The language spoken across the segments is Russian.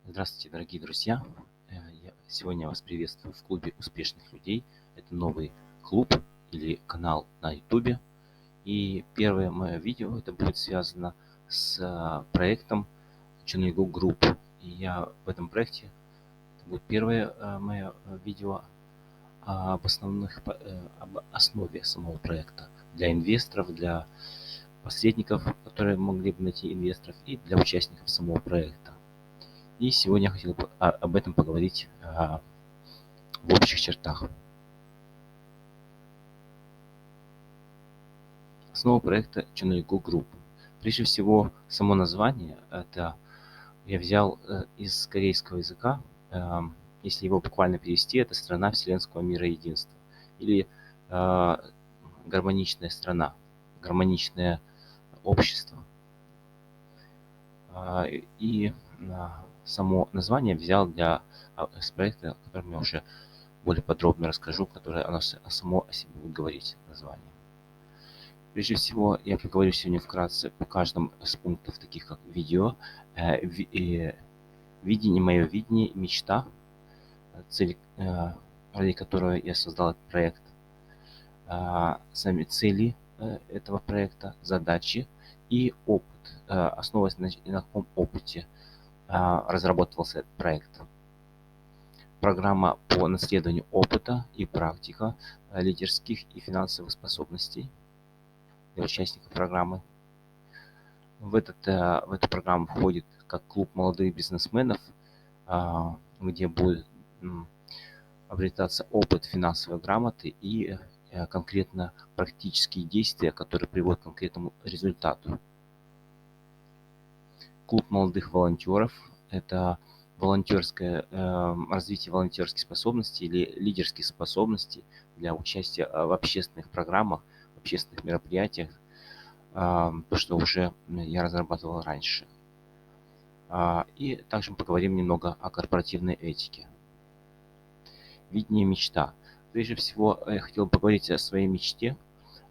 Здравствуйте, дорогие друзья! Сегодня я вас приветствую в клубе успешных людей. Это новый клуб или канал на YouTube. И первое мое видео это будет связано с проектом Chunegu Group. И я в этом проекте, это будет первое мое видео об основе самого проекта для инвесторов, для посредников, которые могли бы найти инвесторов, и для участников самого проекта. И сегодня я хотел бы об этом поговорить в общих чертах. Основа проекта Chunegu Group. Прежде всего, само название это я взял из корейского языка. Если его буквально перевести, это страна вселенского мира единства. Или гармоничная страна, гармоничное общество. И само название взял для проекта, о котором я уже более подробно расскажу, которое оно само о себе будет говорить, название. Прежде всего, я поговорю сегодня вкратце по каждому из пунктов, таких как видео, видение, мое видение, мечта, цель, ради которой я создал этот проект, сами цели этого проекта, задачи и опыт, основываясь на каком опыте разработался этот проект. Программа по наследованию опыта и практика лидерских и финансовых способностей для участников программы. В эту программу входит как клуб молодых бизнесменов, где будет обретаться опыт финансовой грамоты и конкретно практические действия, которые приводят к конкретному результату. Клуб молодых волонтеров – это развитие волонтерских способностей или лидерских способностей для участия в общественных программах, в общественных мероприятиях, то, что уже я разрабатывал раньше. И также мы поговорим немного о корпоративной этике. Видение, мечта. Прежде всего, я хотел поговорить о своей мечте.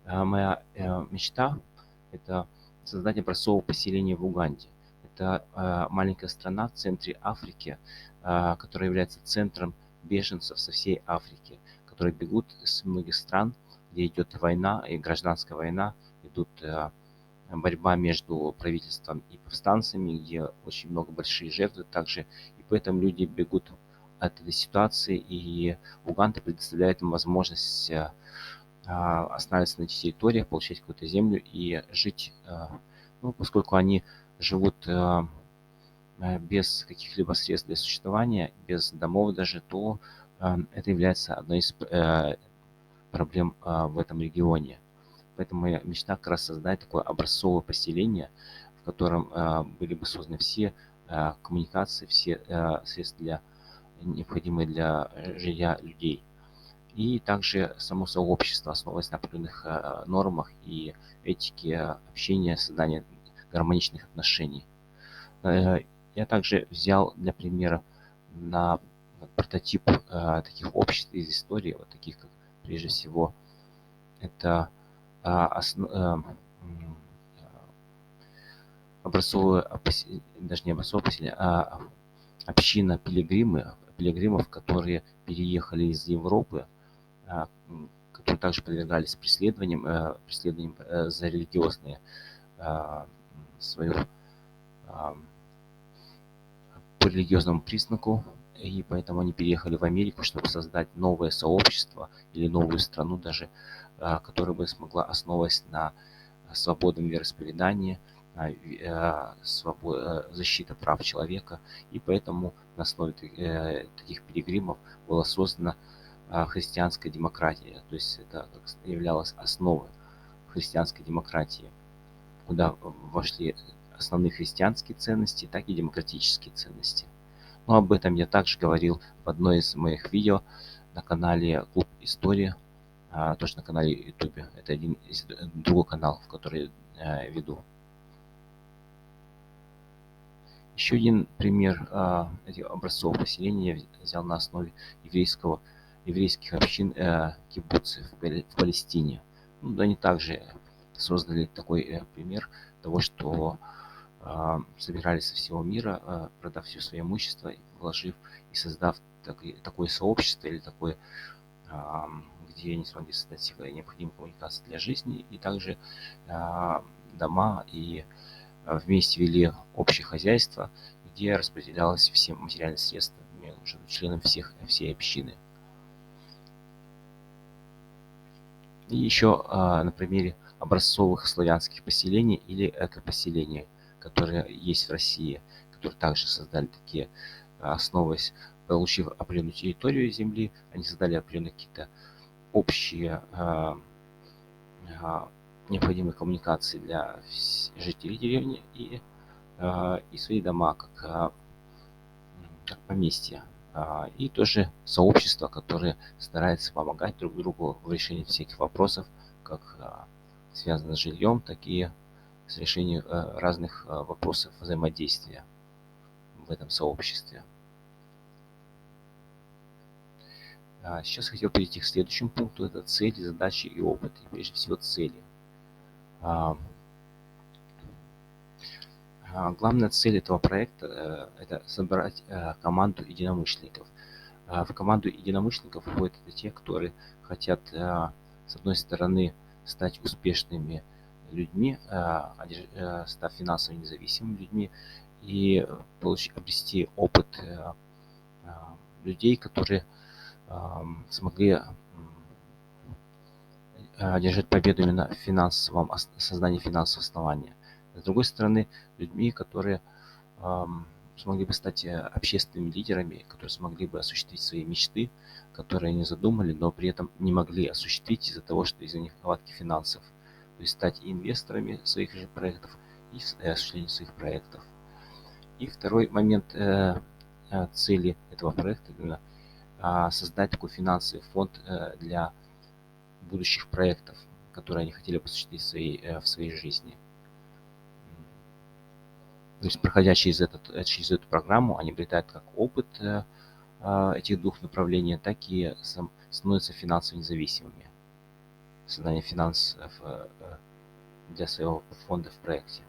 Моя мечта – это создать образцовое поселение в Уганде. Это маленькая страна в центре Африки, которая является центром беженцев со всей Африки, которые бегут с многих стран, где идет война и гражданская война, идут борьба между правительством и повстанцами, где очень много большие жертвы также, и поэтому люди бегут от этой ситуации, и Уганда предоставляет им возможность останавливаться на этих территориях, получать какую-то землю и жить, поскольку они живут без каких-либо средств для существования, без домов даже, то это является одной из проблем в этом регионе. Поэтому моя мечта как раз создать такое образцовое поселение, в котором были бы созданы все коммуникации, все средства необходимые для жилья людей. И также само сообщество, основываясь на определенных нормах и этике общения, создания гармоничных отношений. Я также взял для примера на прототип таких обществ из истории, вот таких как прежде всего это образцовое, даже не образцовое поселение, а община пилигримов, которые переехали из Европы, которые также подвергались преследованиям за религиозные свою по религиозному признаку, и поэтому они переехали в Америку, чтобы создать новое сообщество или новую страну даже, которая бы смогла основываться на свободном вероисповедании, защита прав человека, и поэтому на основе таких пилигримов была создана христианская демократия, то есть это являлось основой христианской демократии, куда вошли основные христианские ценности, так и демократические ценности. Но об этом я также говорил в одной из моих видео на канале Клуб История, тоже на канале YouTube. Это один из другой канал, в который я веду. Еще один пример этих образцов поселения я взял на основе еврейских общин кибуцы в Палестине. Они также создали такой пример того, что собирались со всего мира, продав все свое имущество, вложив и создав такое сообщество или такое, где они смогли создать себе необходимые коммуникации для жизни, и также дома и вместе вели общее хозяйство, где распределялось все материальные средства между членами всей общины. И еще на примере образцовых славянских поселений или экопоселений, которые есть в России, которые также создали такие, основываясь, получив определенную территорию земли, они создали определенные какие-то общие необходимые коммуникации для жителей деревни и свои дома как поместья. И тоже сообщества, которые стараются помогать друг другу в решении всех вопросов, как связанных с жильем, так и с решением разных вопросов взаимодействия в этом сообществе. Сейчас хотел перейти к следующему пункту. Это цели, задачи и опыт. И прежде всего цели. Главная цель этого проекта – это собрать команду единомышленников. В команду единомышленников входят те, которые хотят, с одной стороны, стать успешными людьми, став финансово независимыми людьми и обрести опыт людей, которые смогли одержать победу именно в создании финансового основания. С другой стороны, людьми, которые смогли бы стать общественными лидерами, которые смогли бы осуществить свои мечты, которые они задумали, но при этом не могли осуществить из-за того, что из-за нехватки финансов. То есть стать инвесторами своих же проектов и осуществлением своих проектов. И второй момент цели этого проекта именно создать такой финансовый фонд для будущих проектов, которые они хотели бы осуществить в своей жизни. То есть, проходя через эту программу, они обретают как опыт этих двух направлений, так и становятся финансово независимыми. Создание финансов для своего фонда в проекте.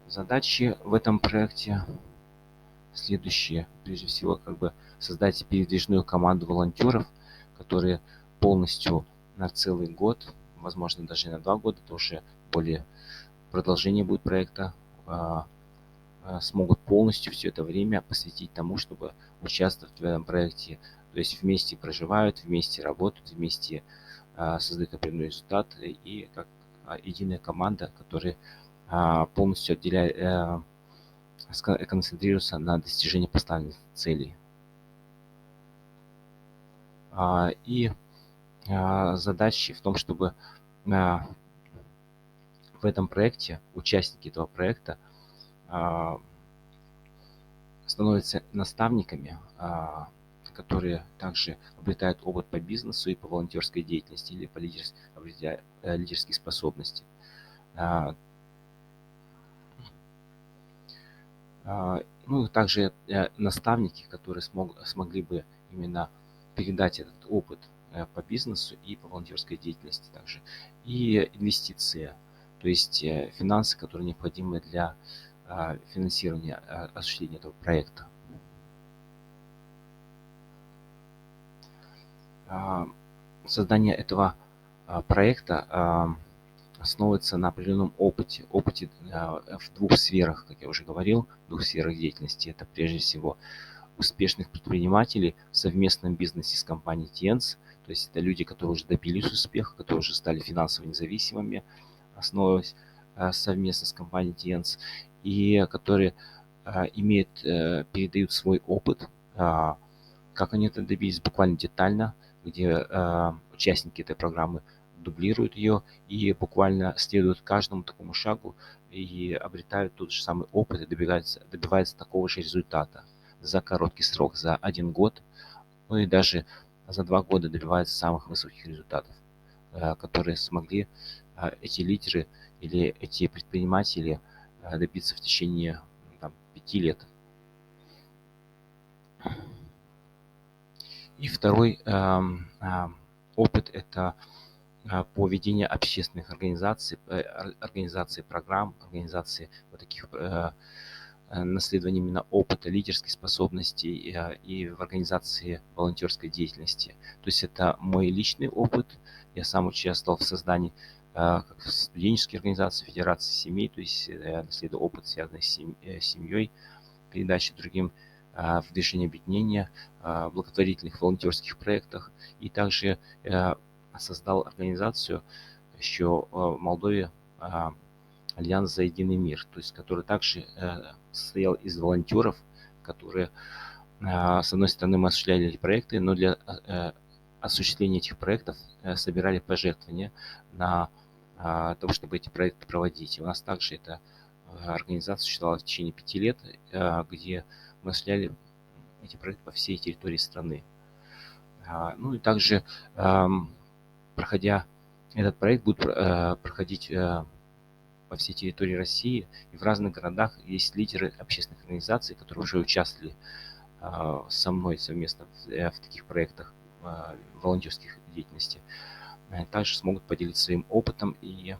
Задачи в этом проекте следующие. Прежде всего, создать передвижную команду волонтеров, которые полностью на целый год, возможно, даже на 2 года, это уже более продолжение будет проекта, смогут полностью все это время посвятить тому, чтобы участвовать в этом проекте. То есть вместе проживают, вместе работают, вместе создают определенный результат и как единая команда, которая полностью концентрируется на достижении поставленных целей. И задачи в том, чтобы в этом проекте участники этого проекта становятся наставниками, которые также обретают опыт по бизнесу и по волонтерской деятельности или по лидерские способности. Также наставники, которые смогли бы именно передать этот опыт по бизнесу и по волонтерской деятельности также. И инвестиции, то есть финансы, которые необходимы для финансирования осуществления этого проекта. Создание этого проекта основывается на определенном опыте в 2 сферах, как я уже говорил, в 2 сферах деятельности. Это прежде всего успешных предпринимателей в совместном бизнесе с компанией TENS, то есть это люди, которые уже добились успеха, которые уже стали финансово независимыми, основываясь совместно с компанией TENS, и которые передают свой опыт, как они это добились буквально детально, где участники этой программы дублируют ее и буквально следуют каждому такому шагу и обретают тот же самый опыт и добиваются такого же результата за короткий срок, за 1 год, и даже за 2 года добиваются самых высоких результатов, которые смогли эти лидеры или эти предприниматели добиться в течение 5 лет. И второй опыт – это по ведению общественных организаций, организации программ, организации вот таких наследования именно опыта, лидерской способности и в организации волонтерской деятельности. То есть это мой личный опыт. Я сам участвовал в создании как в студенческой организации, федерации семей, то есть наследую опыт, связанный с семьей, передачи другим в движении объединения, благотворительных волонтерских проектах. И также создал организацию еще в Молдове, Альянс за единый мир, то есть который также состоял из волонтеров, которые, с одной стороны, мы осуществляли эти проекты, но для осуществления этих проектов собирали пожертвования на то, чтобы эти проекты проводить. И у нас также эта организация существовала в течение 5 лет, где мы осуществляли эти проекты по всей территории страны. Ну и также, проходя этот проект, будет проходить по всей территории России, и в разных городах есть лидеры общественных организаций, которые уже участвовали со мной совместно в таких проектах волонтерских деятельности. Также смогут поделиться своим опытом и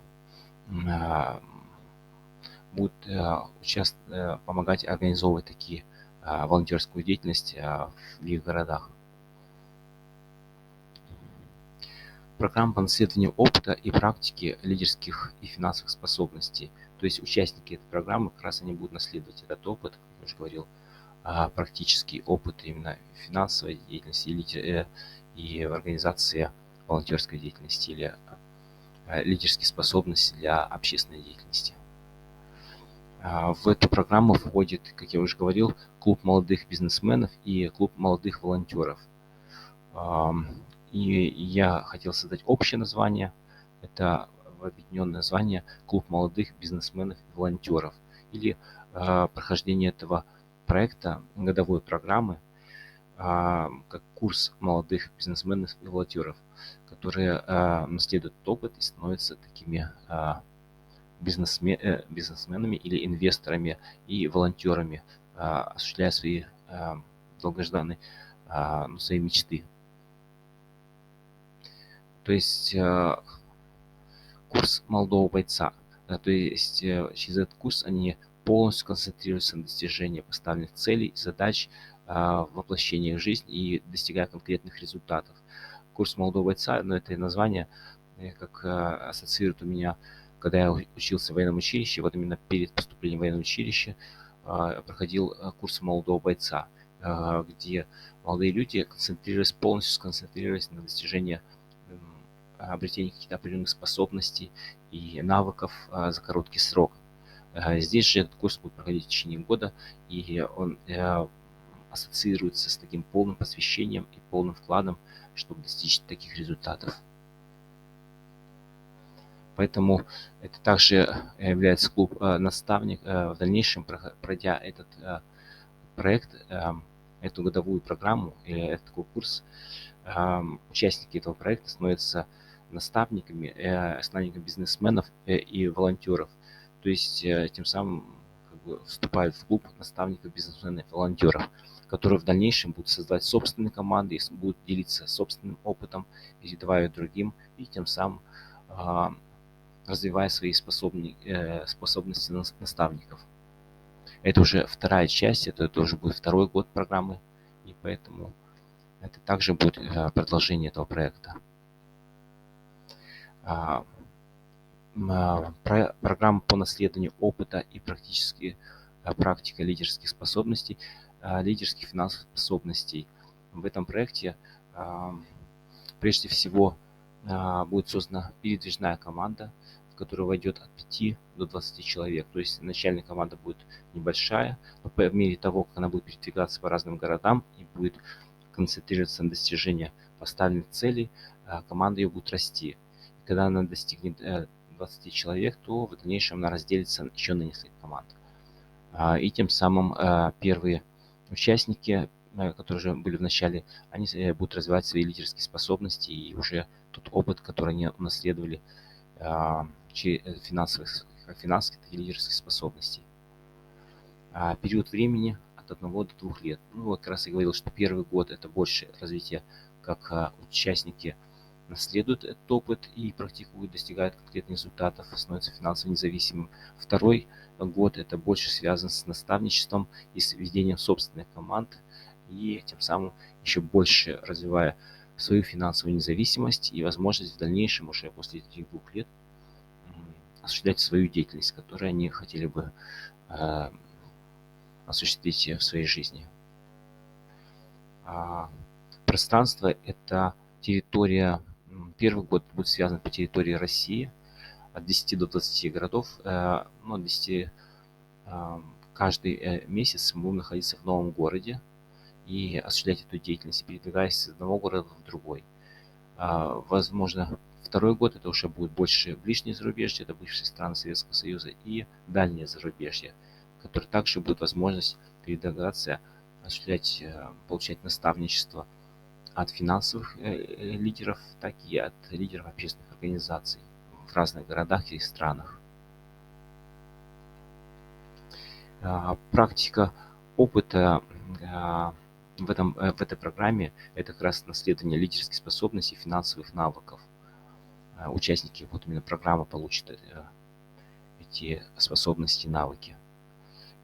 будут помогать организовывать такие волонтерскую деятельность в их городах. Программа по наследованию опыта и практики лидерских и финансовых способностей. То есть участники этой программы как раз они будут наследовать этот опыт, как я уже говорил, практический опыт именно финансовой деятельности и в организации волонтерской деятельности или лидерские способности для общественной деятельности. В эту программу входит, как я уже говорил, клуб молодых бизнесменов и клуб молодых волонтеров. И я хотел создать общее название. Это объединенное название «Клуб молодых бизнесменов и волонтеров». Или прохождение этого проекта, годовой программы, как курс молодых бизнесменов и волонтеров, которые наследуют опыт и становятся такими бизнесменами или инвесторами и волонтерами, осуществляя свои долгожданные свои мечты. То есть курс молодого бойца. То есть через этот курс они полностью концентрируются на достижении поставленных целей и задач, воплощении их в жизнь и достигая конкретных результатов. Курс молодого бойца, но это название как ассоциирует у меня, когда я учился в военном училище, вот именно перед поступлением в военное училище проходил курс молодого бойца, где молодые люди полностью сконцентрировались на достижении обретения каких-то определенных способностей и навыков за короткий срок. Здесь же этот курс будет проходить в течение года, и он ассоциируется с таким полным посвящением и полным вкладом, чтобы достичь таких результатов. Поэтому это также является клуб наставник. В дальнейшем, пройдя этот проект, эту годовую программу или этот курс, участники этого проекта становятся наставниками бизнесменов и волонтеров. То есть тем самым вступают в клуб наставников, бизнесменов и волонтеров, которые в дальнейшем будут создавать собственные команды, будут делиться собственным опытом, передавая другим, и тем самым развивая свои способности наставников. Это уже вторая часть, это тоже будет второй год программы, и поэтому это также будет продолжение этого проекта. Программа по наследованию опыта и практика лидерских способностей, лидерских финансовых способностей. В этом проекте прежде всего будет создана передвижная команда, в которую войдет от 5 до 20 человек. То есть начальная команда будет небольшая, но по мере того, как она будет передвигаться по разным городам и будет концентрироваться на достижении поставленных целей, команда ее будет расти. И когда она достигнет 20 человек, то в дальнейшем она разделится еще на несколько команд. И тем самым первые участники, которые уже были в начале, они будут развивать свои лидерские способности и уже тот опыт, который они унаследовали финансовых и лидерских способностей. Период времени от 1 до 2 лет. Ну, вот как раз я говорил, что первый год это больше развитие как участники наследуют этот опыт и практикуют, достигают конкретных результатов, становятся финансово независимым. Второй год это больше связан с наставничеством и с ведением собственных команд, и тем самым еще больше развивая свою финансовую независимость и возможность в дальнейшем, уже после этих 2 лет, осуществлять свою деятельность, которую они хотели бы э, осуществить в своей жизни. Пространство – это территория, первый год будет связан по территории России, от 10 до 20 городов, ну, от 10 каждый месяц мы будем находиться в новом городе и осуществлять эту деятельность, передвигаясь с одного города в другой. Возможно, второй год это уже будет больше ближнее зарубежье, это бывшие страны Советского Союза, и дальнее зарубежье, которое также будет возможность передвигаться, осуществлять, получать наставничество от финансовых лидеров, так и от лидеров общественных организаций в разных городах и странах. Практика опыта в этой программе – это как раз наследование лидерских способностей и финансовых навыков. Участники вот именно программы получат эти способности и навыки.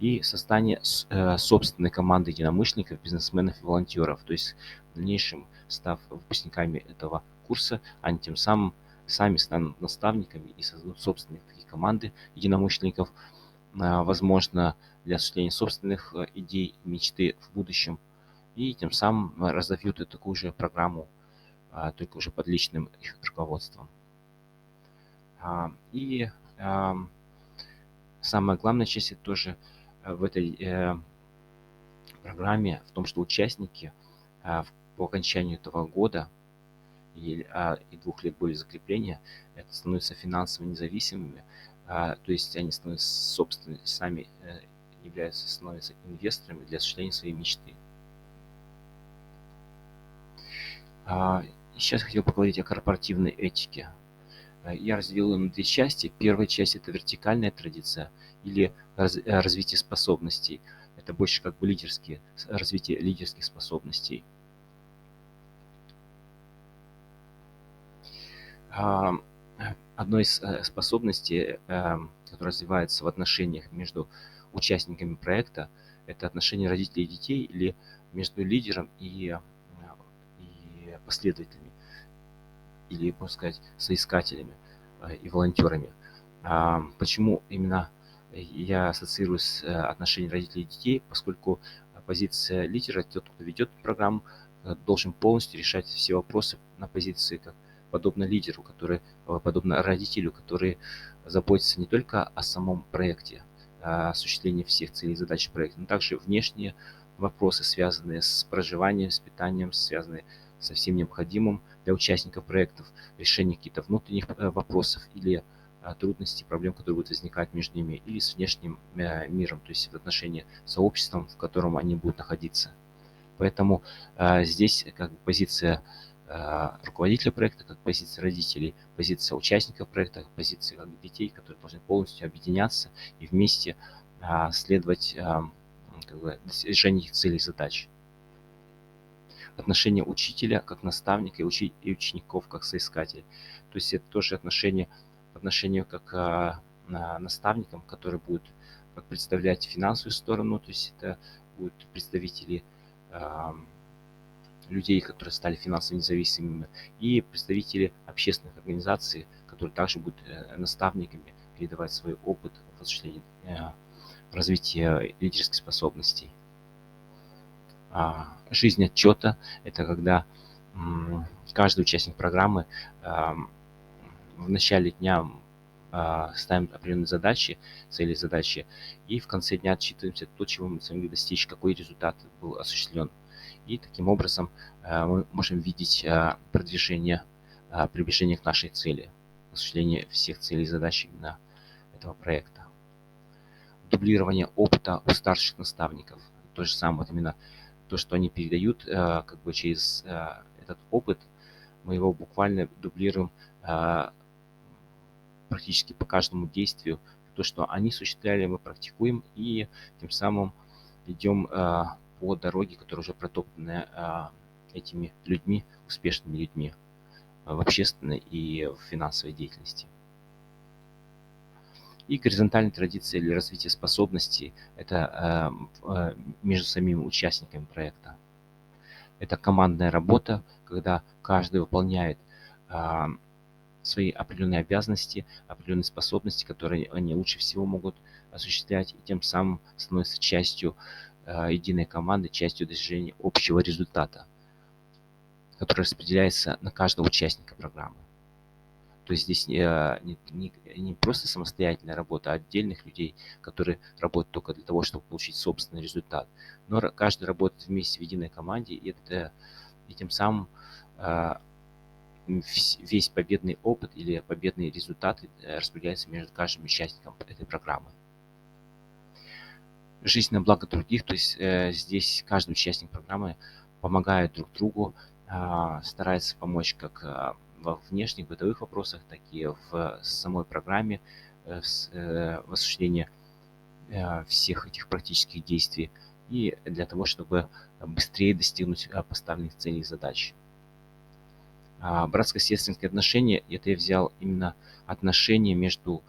И создание собственной команды единомышленников, бизнесменов и волонтеров. То есть в дальнейшем, став выпускниками этого курса, они тем самым сами станут наставниками и создадут собственные такие команды единомышленников, возможно, для осуществления собственных идей, мечты в будущем. И тем самым разовьют такую же программу, только уже под личным их руководством. И самая главная часть это тоже в этой программе в том, что участники по окончанию этого года и 2 лет более закрепления это становятся финансово независимыми, то есть они становятся собственными, сами становятся инвесторами для осуществления своей мечты. Сейчас хотел поговорить о корпоративной этике. Я разделил ее на 2 части. Первая часть – это вертикальная традиция или развитие способностей. Это больше как бы развитие лидерских способностей. Одной из способностей, которая развивается в отношениях между участниками проекта, это отношения родителей и детей или между лидером и последователями, или, можно сказать, соискателями и волонтерами. Почему именно я ассоциирую с отношением родителей и детей? Поскольку позиция лидера, тот, кто ведет программу, должен полностью решать все вопросы на позиции, как подобно лидеру, подобно родителю, который заботится не только о самом проекте, о осуществлении всех целей и задач проекта, но также внешние вопросы, связанные с проживанием, с питанием, связанные со всем необходимым для участников проектов, решение каких-то внутренних вопросов или трудностей, проблем, которые будут возникать между ними, или с внешним миром, то есть в отношении сообществом, в котором они будут находиться. Поэтому здесь как бы позиция руководителя проекта, как позиция родителей, позиция участников проекта, как позиция как бы детей, которые должны полностью объединяться и вместе следовать как бы достижению их целей и задач. Отношение учителя как наставника и учеников как соискателей. То есть это тоже отношение по отношению как к наставникам, которые будут как представлять финансовую сторону, то есть это будут представители людей, которые стали финансово независимыми, и представители общественных организаций, которые также будут наставниками, передавать свой опыт в осуществлении развития лидерских способностей. Жизнь отчета – это когда каждый участник программы в начале дня ставим определенные задачи, цели, задачи, и в конце дня отчитываемся то, чего мы смогли достичь, какой результат был осуществлен. И таким образом мы можем видеть продвижение, приближение к нашей цели, осуществление всех целей и задач именно этого проекта. Дублирование опыта у старших наставников. То же самое, вот именно то, что они передают как бы через этот опыт, мы его буквально дублируем практически по каждому действию. То, что они осуществляли, мы практикуем и тем самым идем по дороге, которая уже протоптана этими людьми, успешными людьми. в общественной и в финансовой деятельности. И горизонтальные традиции или развитие способностей – это между самими участниками проекта. Это командная работа, когда каждый выполняет свои определенные обязанности, определенные способности, которые они лучше всего могут осуществлять, и тем самым становятся частью единой команды, частью достижения общего результата, который распределяется на каждого участника программы. То есть здесь не просто самостоятельная работа отдельных людей, которые работают только для того, чтобы получить собственный результат, но каждый работает вместе в единой команде, и тем самым весь победный опыт или победные результаты распределяются между каждым участником этой программы. Жизнь на благо других, то есть здесь каждый участник программы помогает друг другу, старается помочь как во внешних бытовых вопросах, так и в самой программе, в осуществлении всех этих практических действий и для того, чтобы быстрее достигнуть поставленных целей и задач. Братско-сестринские отношения, это я взял именно отношения между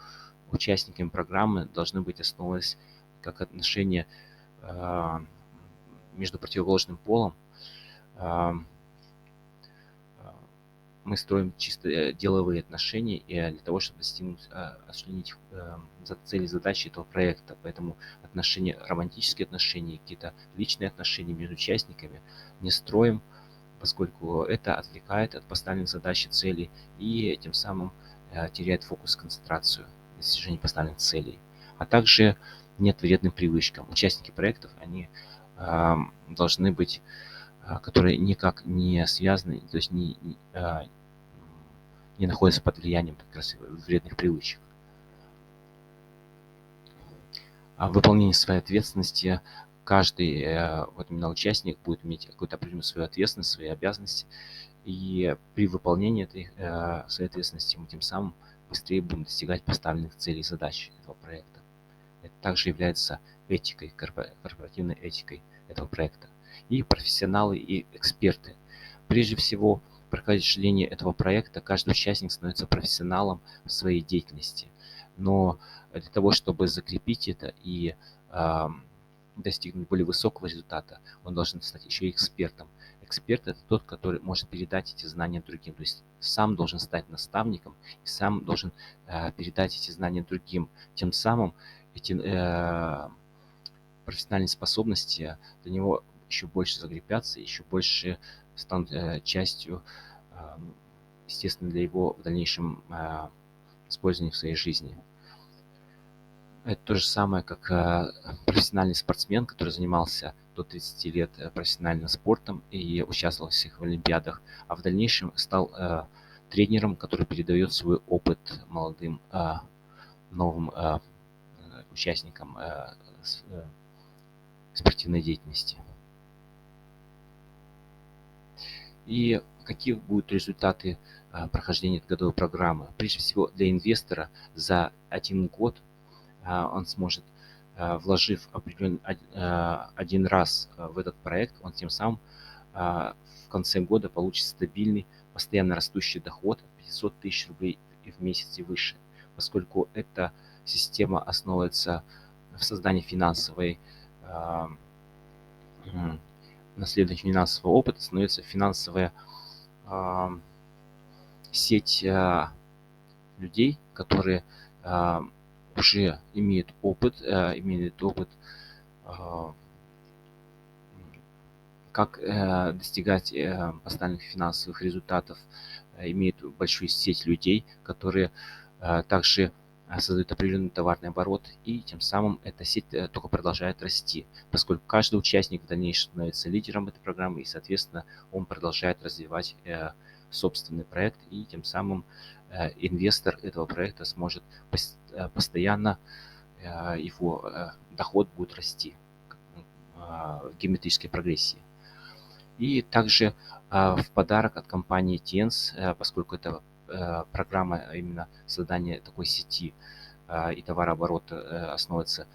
участниками программы, должны быть основываясь как отношения между противоположным полом. Мы строим чисто деловые отношения и для того, чтобы достигнуть, осуществить цели и задачи этого проекта. Поэтому отношения, романтические отношения, какие-то личные отношения между участниками не строим, поскольку это отвлекает от поставленных задач и целей и тем самым теряет фокус, концентрацию на достижении поставленных целей. А также нет вредным привычкам. Участники проектов, они должны быть, которые никак не связаны, то есть не находятся под влиянием как раз вредных привычек. Выполнение своей ответственности. Каждый вот именно участник будет иметь какую-то определенную свою ответственность, свои обязанности. И при выполнении этой своей ответственности мы тем самым быстрее будем достигать поставленных целей и задач этого проекта. Это также является этикой, корпоративной этикой этого проекта. И профессионалы, и эксперты. Прежде всего, при прохождении этого проекта каждый участник становится профессионалом в своей деятельности. Но для того, чтобы закрепить это и достигнуть более высокого результата, он должен стать еще и экспертом. Эксперт – это тот, который может передать эти знания другим. То есть сам должен стать наставником и сам должен передать эти знания другим. Тем самым эти профессиональные способности для него еще больше закрепятся, еще больше станут частью, естественно, для его в дальнейшем использования в своей жизни. Это то же самое, как профессиональный спортсмен, который занимался до 30 лет профессиональным спортом и участвовал в всех олимпиадах, а в дальнейшем стал тренером, который передает свой опыт молодым новым участникам спортивной деятельности. И какие будут результаты прохождения этой годовой программы? Прежде всего, для инвестора за 1 год он сможет, вложив один раз в этот проект, он тем самым в конце года получит стабильный, постоянно растущий доход 500 тысяч рублей в месяц и выше, поскольку эта система основывается в создании финансовой, наследования финансового опыта, становится финансовая сеть людей, которые уже имеют опыт, как достигать поставленных финансовых результатов, имеют большую сеть людей, которые также создают определенный товарный оборот, и тем самым эта сеть только продолжает расти, поскольку каждый участник в дальнейшем становится лидером этой программы, и, соответственно, он продолжает развивать собственный проект, и тем самым инвестор этого проекта сможет постоянно, его доход будет расти в геометрической прогрессии. И также в подарок от компании TENS, поскольку это программа именно создания такой сети и товарооборота основывается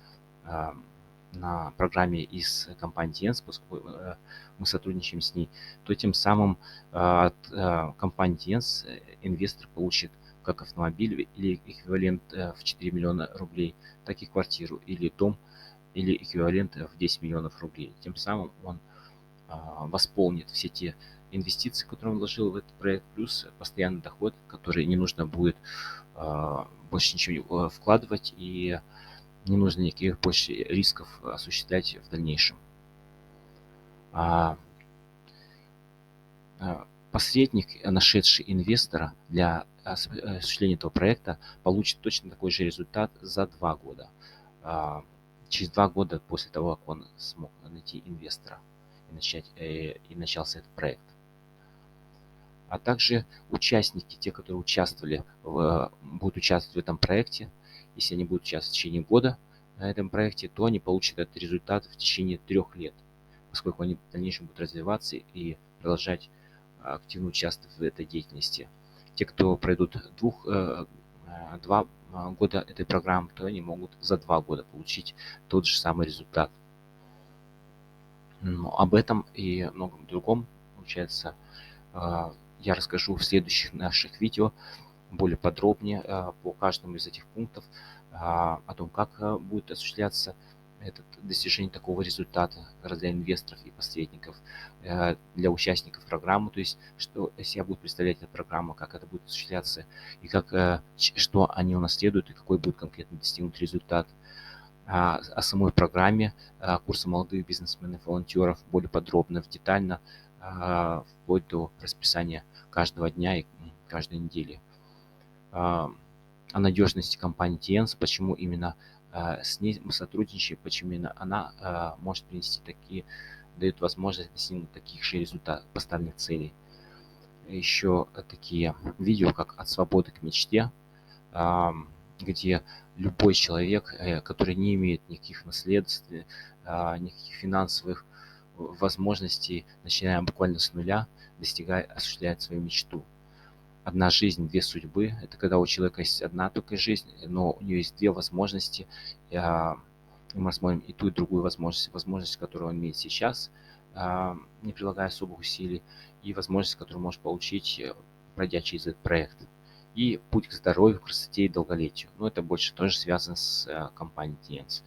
на программе из компании TNS, поскольку мы сотрудничаем с ней, то тем самым от компании TNS инвестор получит как автомобиль или эквивалент в 4 миллиона рублей, так и квартиру или дом или эквивалент в 10 миллионов рублей. Тем самым он восполнит все те инвестиции, которые он вложил в этот проект, плюс постоянный доход, который не нужно будет больше ничего вкладывать и не нужно никаких больше рисков осуществлять в дальнейшем. Посредник, нашедший инвестора для осуществления этого проекта, получит точно такой же результат за 2 года. Через 2 года после того, как он смог найти инвестора и начался этот проект. А также участники, те, которые будут участвовать в этом проекте, если они будут участвовать в течение года на этом проекте, то они получат этот результат в течение 3 лет, поскольку они в дальнейшем будут развиваться и продолжать активно участвовать в этой деятельности. Те, кто пройдут 2 года этой программы, то они могут за 2 года получить тот же самый результат. Но об этом и многом другом, получается, я расскажу в следующих наших видео более подробнее по каждому из этих пунктов, о том, как будет осуществляться достижение такого результата для инвесторов и посредников, для участников программы, то есть что из себя будет представлять эта программа, как это будет осуществляться и что они унаследуют и какой будет конкретно достигнут результат. О самой программе курса молодых бизнесменов, волонтеров более подробно, детально, вплоть до расписания каждого дня и каждой недели. О надежности компании TNS, почему именно с ней мы сотрудничаем, почему именно она может дает возможность достигнуть таких же результатов, поставленных целей. Еще такие видео, как «От свободы к мечте», где любой человек, который не имеет никаких наследств, никаких финансовых возможностей, начиная буквально с нуля, осуществляет свою мечту. Одна жизнь, две судьбы. Это когда у человека есть одна только жизнь, но у нее есть две возможности. И мы рассмотрим и ту, и другую возможность. Возможность, которую он имеет сейчас, не прилагая особых усилий, и возможность, которую может получить, пройдя через этот проект. И путь к здоровью, красоте и долголетию. Но это больше тоже связано с компанией TNS.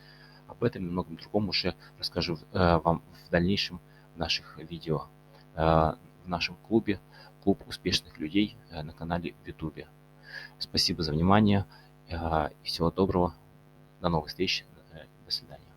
Об этом и многом другом уже расскажу вам в дальнейшем в наших видео. В нашем клубе, клуб успешных людей на канале в YouTube. Спасибо за внимание и всего доброго. До новых встреч. До свидания.